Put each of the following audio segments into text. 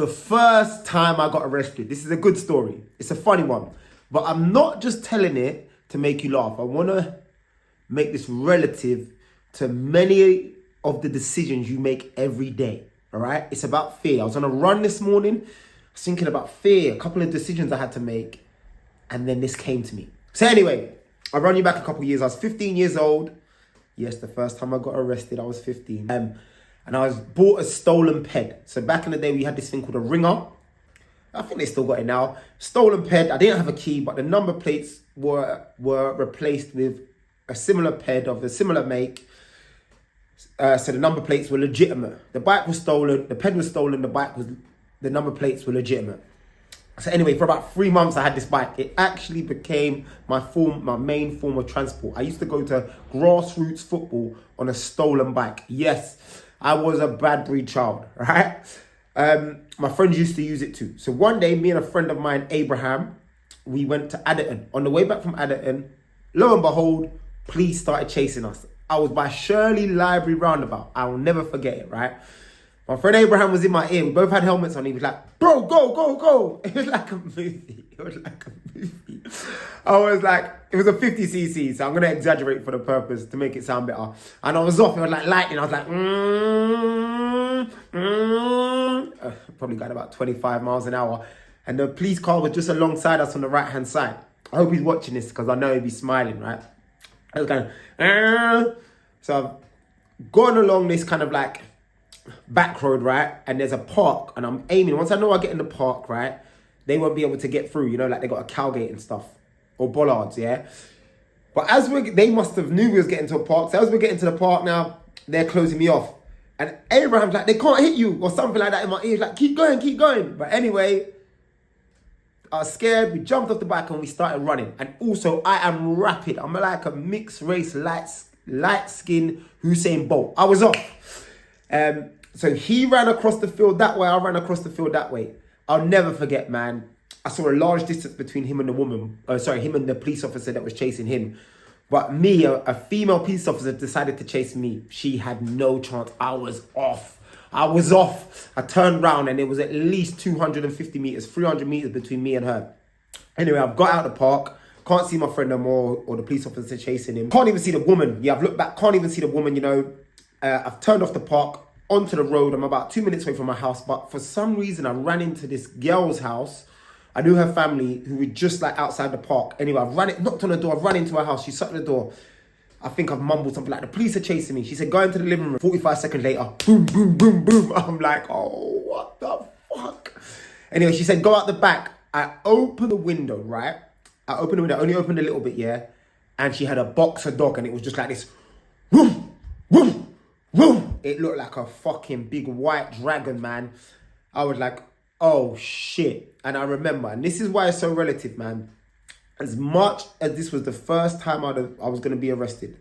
The first time I got arrested, this is a good story. It's a funny one. But I'm not just telling it to make you laugh. I want to make this relative to many of the decisions you make every day. All right? It's about fear. I was on a run this morning. I was thinking about fear, a couple of decisions I had to make. And then this came to me. So anyway, I'll run you back a couple of years. I was 15 years old. Yes, the first time I got arrested, I was 15. And I bought a stolen ped. So back in the day, we had this thing called a ringer. I think they still got it now. Stolen ped. I didn't have a key, but the number plates were replaced with a similar ped of a similar make. So the number plates were legitimate. The bike was stolen. The ped was stolen. The number plates were legitimate. So anyway, for about 3 months, I had this bike. It actually became my main form of transport. I used to go to grassroots football on a stolen bike. Yes, I was a bad breed child, right? My friends used to use it too. So one day, me and a friend of mine, Abraham, we went to Adderton. On the way back from Adderton, lo and behold, police started chasing us. I was by Shirley Library roundabout. I will never forget it, right? My friend Abraham was in my ear. We both had helmets on. He was like, bro, go, go, go. It was like a movie. I was like, it was a 50cc. So I'm going to exaggerate for the purpose to make it sound better. And I was off. It was like lightning. I was like, probably got about 25 miles an hour. And the police car was just alongside us on the right-hand side. I hope he's watching this because I know he'd be smiling, right? I was going, so I've gone along this kind of like back road, right? And there's a park and I'm aiming. Once I know I get in the park, right, they won't be able to get through, you know, like they got a cowgate and stuff or bollards, yeah? But they must have knew we was getting to a park. So as we're getting to the park now, they're closing me off. And Abraham's like, they can't hit you or something like that in my ear. He's like, keep going, keep going. But anyway, I was scared. We jumped off the bike and we started running. And also, I am rapid. I'm like a mixed race, light skin Usain Bolt. I was off. So he ran across the field that way. I ran across the field that way. I'll never forget, man. I saw a large distance between him and the woman. Him and the police officer that was chasing him. But me, a female police officer decided to chase me. She had no chance. I was off. I turned round and it was at least 250 meters, 300 meters between me and her. Anyway, I've got out of the park. Can't see my friend no more or the police officer chasing him. Can't even see the woman. Yeah, I've looked back. Can't even see the woman, you know. I've turned off the park onto the road. I'm about 2 minutes away from my house. But for some reason, I ran into this girl's house. I knew her family who were just like outside the park. Anyway, knocked on the door. I've run into her house. She shut the door. I think I've mumbled something like, the police are chasing me. She said, go into the living room. 45 seconds later, boom, boom, boom, boom. I'm like, oh, what the fuck? Anyway, she said, go out the back. I opened the window, right? I only opened a little bit, yeah? And she had a boxer dog and it was just like this. Woof, woof, woof. It looked like a fucking big white dragon, man. I was like, oh, shit. And I remember, and this is why it's so relative, man. As much as this was the first time I was going to be arrested,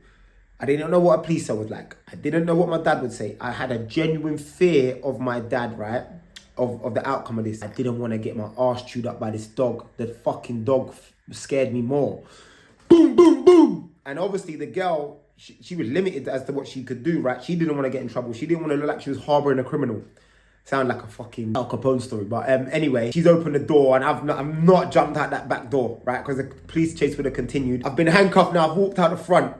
I didn't know what a police was like. I didn't know what my dad would say. I had a genuine fear of my dad, right? Of the outcome of this. I didn't want to get my arse chewed up by this dog. The fucking dog scared me more. Boom, boom, boom. And obviously the girl, she was limited as to what she could do, right? She didn't want to get in trouble. She didn't want to look like she was harboring a criminal. Sound like a fucking Al Capone story. But anyway, she's opened the door and I've not jumped out that back door, right? Because the police chase would have continued. I've been handcuffed now. I've walked out the front.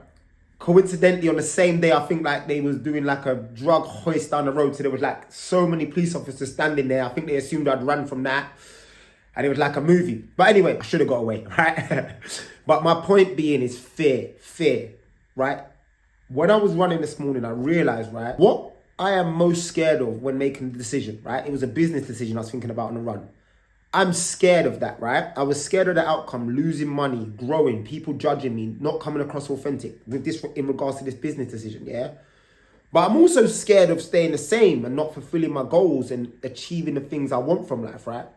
Coincidentally, on the same day, I think like they was doing like a drug hoist down the road. So there was like so many police officers standing there. I think they assumed I'd run from that. And it was like a movie. But anyway, I should have got away, right? But my point being is fear, right? When I was running this morning, I realized, right, what I am most scared of when making the decision, right? It was a business decision I was thinking about on the run. I'm scared of that, right? I was scared of the outcome, losing money, growing, people judging me, not coming across authentic with this in regards to this business decision, yeah? But I'm also scared of staying the same and not fulfilling my goals and achieving the things I want from life, right?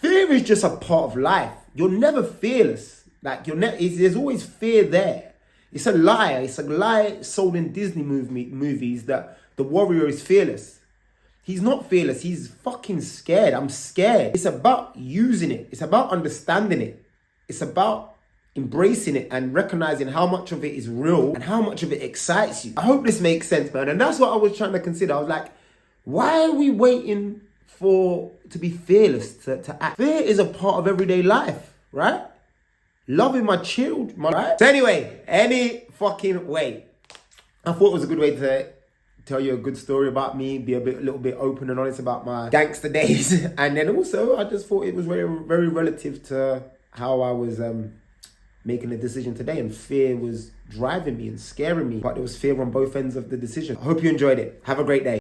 Fear is just a part of life. You're never fearless. Like, there's always fear there. It's a lie. It's a lie sold in Disney movies that the warrior is fearless. He's not fearless. He's fucking scared. I'm scared. It's about using it. It's about understanding it. It's about embracing it and recognizing how much of it is real and how much of it excites you. I hope this makes sense, man. And that's what I was trying to consider. I was like, why are we waiting to be fearless, to act. Fear is a part of everyday life, right? Loving my children, right? So anyway, any fucking way, I thought it was a good way to tell you a good story about me, be a little bit open and honest about my gangster days. And then also, I just thought it was very, very relative to how I was making a decision today. And fear was driving me and scaring me. But there was fear on both ends of the decision. I hope you enjoyed it. Have a great day.